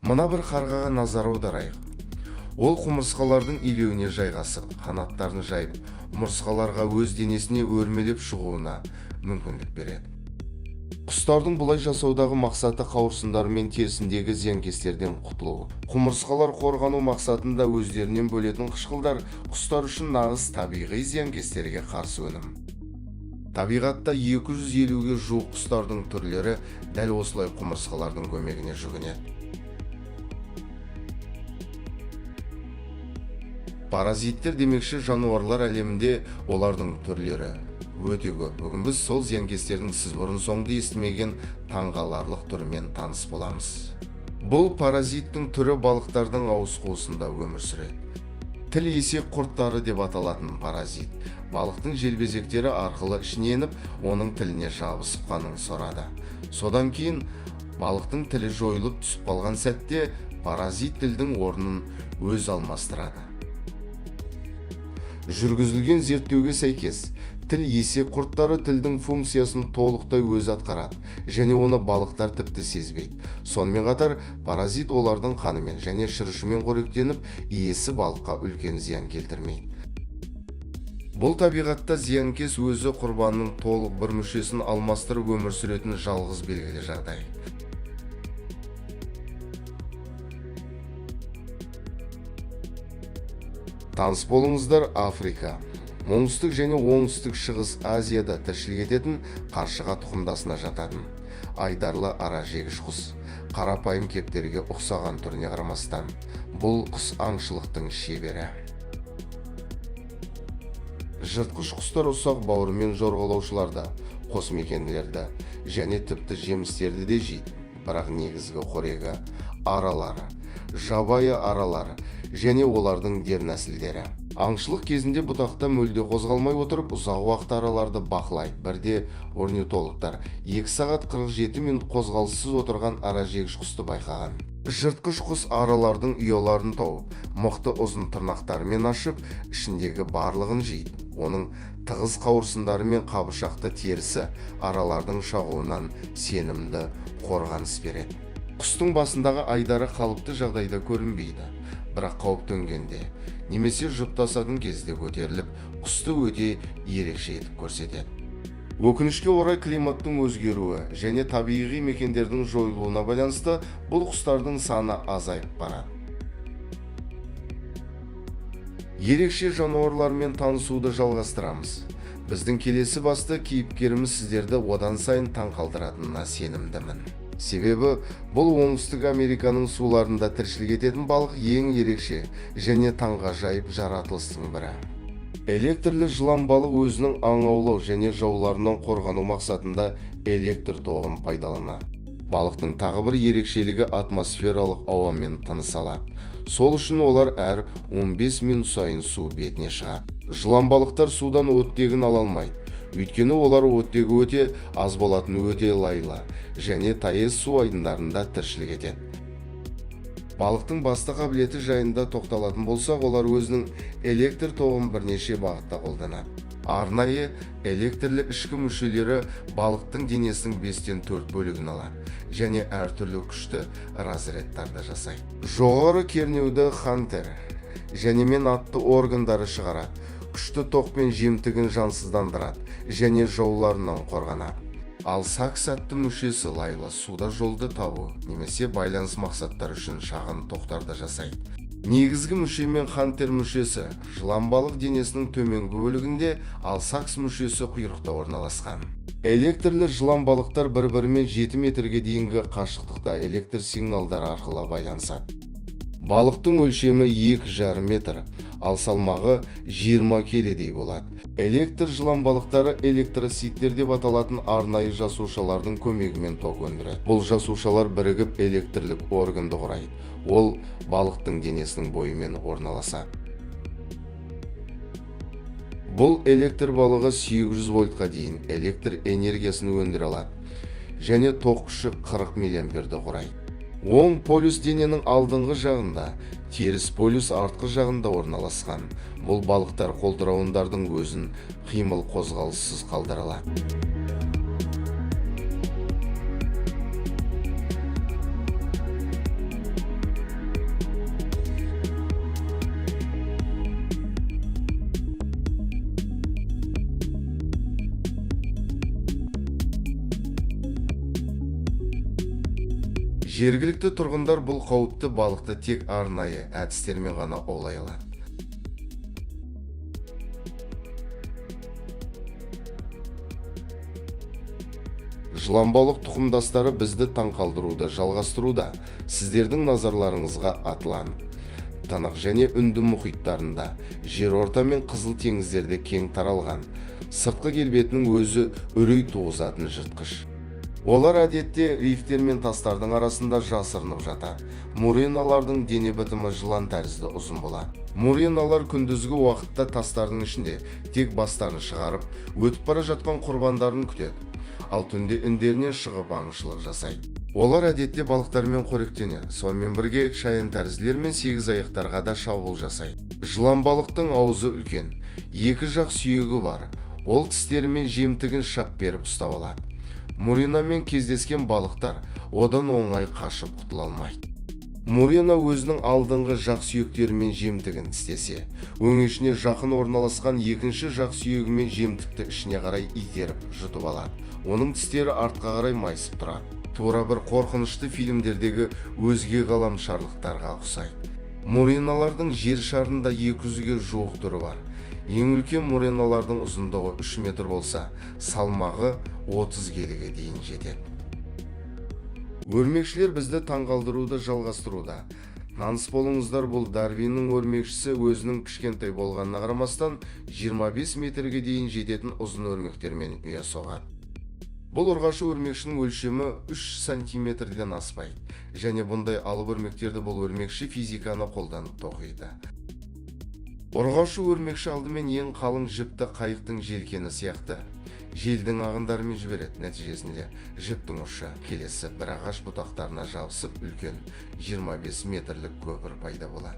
Мына бір қарғаға назар аударайық. Ол құмырсқалардың илеуіне жайғасып, қанаттарын жайып, құмырсқаларға өз денесіне өрмелеп шығуына мүмкіндік береді. Құстардың бұлай жасаудағы мақсаты қауырсындары мен терісіндегі зиянкестерден құтылу. Құмырсқалар қорғану мақсатында өздерінен бөлетін қышқылдар құстар үшін нағыз табиғи зиянкестерге қарсы өнім. Табиғатта 250-ге жуық құстардың түрлері дәл осылай құмырсқалардың көмегіне жүгінеді. Паразиттер демекші жануарлар әлемінде олардың түрлері өте көп. Бүгін біз сол зиянкестердің сіз бұрын соңды естімеген таңғаларлық түрімен таныс боламыз. Бұл паразиттің түрі балықтардың ауыз қуысында өмір сүреді. Тіл есек құрттары деп аталатын паразит балықтың желбезектері арқылы ішіне еніп, оның тіліне жабысып қанын сорады. Содан кейін балықтың тілі жойылып түсіп қалған сәтте паразит тілдің орнын өз алмастырады. Жүргізілген зерттеуге сәйкес, тіл есек құрттары тілдің функциясын толықтай өзі атқарады, және оны балықтар тіпті сезбейді. Сонымен қатар, паразит олардың қанымен және шырышымен қоректеніп, иесі балыққа үлкен зиян келтірмейді. Бұл табиғатта зиянкес өзі құрбанның толық бір мүшесін алмастырып өмір сүретін жалғыз белгілі жағдай. Таныс болыңыздар, Африка, оңтүстік және оңтүстік шығыс Азияда тіршілік ететін қаршыға тұқымдасына жататын айдарлы ара жегіш құс. Қарапайым кептерге ұқсаған түріне қарамастан, бұл құс аңшылықтың шебері. Жыртқыш құстар ұсақ бауырымен жорғалаушыларды, қосмекенділерді және тіпті жемістерді де жейді. Бірақ негізгі қорегі аралары, жабайы аралары және олардың дернәсілдері. Аңшылық кезінде бұтақта мүлде қозғалмай отырып, ұзақ уақыт араларды бақылайды. Бірде орнитологтар 2 сағат 47 минут қозғалыссыз отырған ара жегіш құсты байқаған. Жыртқыш құс аралардың ұяларын тауып, мықты ұзын тырнақтарымен ашып, ішіндегі барлығын жейді. Оның тығыз қауырсындары мен қабыршақты терісі аралардың шағуынан сенімді қорғаныс береді. Құстың басындағы айдары қалыпты жағдайда көрінбейді, бірақ қауіп төнгенде немесе жұптасатын кезде көтеріліп, құсты өте ерекше етіп көрсетеді. Өкінішке орай климаттың өзгеруі және табиғи мекендердің жойылуына байланысты бұл құстардың саны азайып барады. Ерекше жануарлармен танысуды жалғастырамыз. Біздің келесі басты кейіпкеріміз сіздерді одан сайын таң қалдыратынына сенімдімін. Себебі бұл оңтүстік Американың суларында тіршілік ететін балық ең ерекше және таңғажайып жаратылыстың бірі. Электрлі жылан балық өзінің аң аулау және жауларынан қорғану мақсатында электр тоғын пайдаланады. Балықтың тағы бір ерекшелігі атмосфералық ауамен тыныс алады. Сол үшін олар әр 15 минут сайын су бетіне шығады. Жылан балықтар судан оттегін ала алмайды. Өйткені олар оттегі өте аз болатын өте лайлы және тайыз су айдындарында тіршілік етеді. Балықтың басты қабілеті жайында тоқталатын болсақ, олар өзінің электр тоғын бірнеше бағытта қолданады. Арнайы электрлі ішкі мүшелері балықтың денесінің 5-тен 4 бөлігін алады және әртүрлі күшті разрядтарды жасайды. Жоғары кернеуді хантер және мен атты органдары шығарады. Күшті тоқпен жемтігін жансыздандырады және жауларынан қорғанады. Ал сақ-сәтті мүшесі лайлы суда жолды табу немесе байланыс мақсаттары үшін шағын тоқтарды жасайды. Негізгі мүше мен хантер мүшесі жылан балық денесінің төменгі бөлігінде, ал сакс мүшесі құйрықта орналасқан. Электрлі жылан балықтар бір-бірімен 7 метрге дейінгі қашықтықта электр сигналдары арқылы байланысады. Балықтың өлшемі 2,5 метр, ал салмағы 20 келедей болады. Электр жылан балықтары электроситтер деп аталатын арнайы жасушалардың көмегімен ток өндіреді. Бұл жасушалар бірігіп электрлік органды құрайды. Ол балықтың денесінің бойымен орналасады. Бұл электр балығы 800 вольтқа дейін электр энергиясын өндіре алады және ток күші 40 миллиамперді құрайды. Оң полюс дененің алдыңғы жағында, теріс полюс артқы жағында орналасқан. Бұл балықтар қолтырауындардың өзін қимыл қозғалыссыз қалдыра алады. Жергілікті тұрғындар бұл қауіпті балықты тек арнайы әдістермен ғана аулай алады. Жыланбалық тұқымдастары бізді таңқалдыруды жалғастыруда. Сіздердің назарларыңызға Атлант, Тынық және Үнді мұхиттарында, Жерорта мен Қызыл теңіздерде кең таралған, сыртқы келбетінің өзі үрей туғызатын жыртқыш. Олар әдетте рифтер мен тастардың арасында жасырынып жатады. Муреналардың дене бітімі жылан тәрізді ұзын болады. Муреналар күндізгі уақытта тастардың ішінде тек бастарын шығарып, өтіп бара жатқан құрбандарын күтеді. Ал түнде індерінен шығып аңшылық жасайды. Олар әдетте балықтармен қоректенеді. Сонымен бірге шаян-тәрізділер мен сегізаяқтарға да шабуыл жасайды. Жыланбалықтың аузы үлкен, екі жақ сүйегі бар. Ол тістерімен жемтігін шап беріп ұстап алады. Муренамен кездескен балықтар одан оңай қашып құтыла алмайды. Мурена өзінің алдыңғы жақ сүйектерімен жемтігін тістесе, өңешіне жақын орналасқан екінші жақ сүйегімен жемтікті ішіне қарай итеріп жұтып алады. Оның тістері артқа қарай майысып тұрады. Тура бір қорқынышты фильмдердегі өзге ғаламшарлықтарға ұқсайды. Муреналардың жер шарында 200-ге жуық түрі бар. Ең үлкен муреналардың ұзындығы 3 метр болса, салмағы 30 келіге дейін жетеді. Өрмекшілер бізді таңғалдыруды жалғастыруда. Таныс болыңыздар, бұл Дарвиннің өрмекшісі өзінің кішкентай болғанына қарамастан 25 метрге дейін жететін ұзын өрмектермен ұя соғады. Бұл ұрғашы өрмекшінің өлшемі 3 сантиметрден аспайды. Және бұндай алып өрмектерді бұл өрмекші физиканы қолданып тоқиды. Ұрғашы өрмекші алдымен ең қалың жіпті қайықтың желкені сияқты желдің ағындарымен жібереді. Нәтижесінде жіптің ұшы келесі бір ағаш бұтақтарына жабысып үлкен 25 метрлік көпір пайда болады.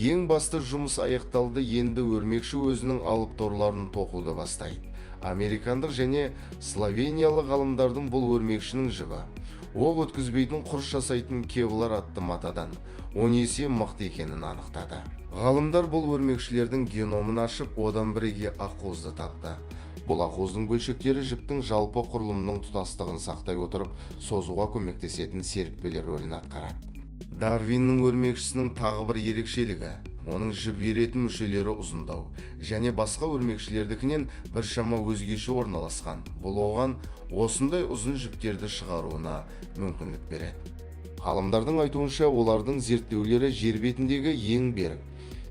Ең басты жұмыс аяқталды. Енді өрмекші өзінің алып торларын тоқуды бастайды. Американдық және словениялық ғалымдардың бұл өрмекшінің жібі оқ өткізбейтін құрш жасайтын кевлар атты матадан 10 есе мықты екенін анықтады. Ғалымдар бұл өрмекшілердің геномын ашып, одан бірге ақуызды тапты. Бұл ақуыздың бөлшектері жіптің жалпы құрылымның тұтастығын сақтай отырып, созуға көмектесетін серіппелер рөлін атқарады. Дарвиннің өрмекшісінің тағы бір ерекшелігі оның жіп беретін мүшелері ұзындау және басқа өрмекшілердікінен біршама өзгеше орналасқан. Бұл оған осындай ұзын жіптерді шығаруына мүмкіндік береді. Ғалымдардың айтуынша, олардың зерттеулері жер бетіндегі ең берік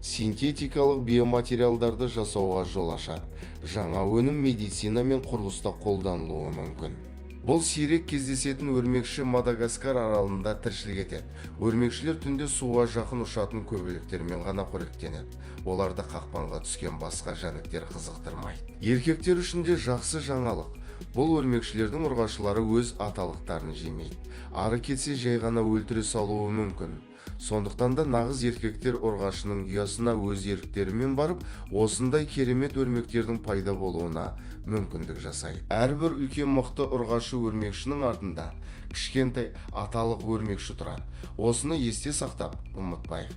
синтетикалық биоматериалдарды жасауға жол ашады. Жаңа өнім медицина мен құрылыста қолданылуы мүмкін. Бұл сирек кездесетін өрмекші Мадагаскар аралында тіршілік етеді. Өрмекшілер түнде суға жақын ұшатын көбелектермен ғана қоректенеді. Оларды қақпанға түскен басқа жәндіктер қызықтырмайды. Еркектер үшін де жақсы жаңалық. Бұл өрмекшілердің ұрғашылары өз аталықтарын жемейді. Ары кетсе жай ғана өлтіре салуы мүмкін. Сондықтан да нағыз еркектер ұрғашының ұясына өз еріктерімен барып, осындай керемет өрмектердің пайда болуына мүмкіндік жасайды. Әрбір үлкен мықты ұрғашы өрмекшінің артында кішкентай аталық өрмекші тұрады. Осыны есте сақтап ұмытпайық.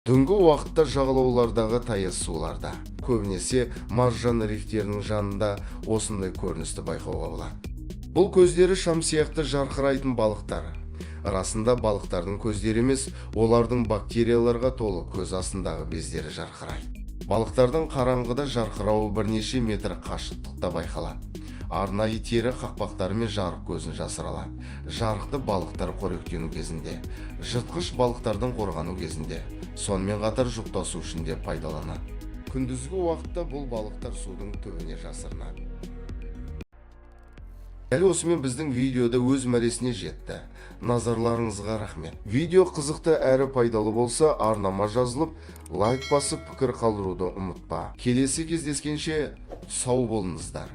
Түнгі уақытта жағалаулардағы таяз суларда, көбінесе маржан рифтерінің жанында осындай көріністі байқауға болады. Бұл көздері шам сияқты жарқырайтын балықтар. Расында балықтардың көздері емес, олардың бактерияларға толы көз астындағы бездері жарқырайды. Балықтардың қараңғыда жарқырауы бірнеше метр қашықтықта байқалады. Арнайы тері қақпақтарымен жарық көзін жасыра алады. Жарықты балықтар қоректену кезінде, жыртқыш балықтардан қорғану кезінде, сонымен қатар жұптасу үшін де пайдаланады. Күндізгі уақытта бұл балықтар судың түбіне жасырынады. Дәл осымен біздің видеода өз мәресіне жетті. Назарларыңызға рахмет. Видео қызықты әрі пайдалы болса, арнама жазылып, лайк басып пікір қалдыруды ұмытпа. Келесі кездескенше сау болыңыздар.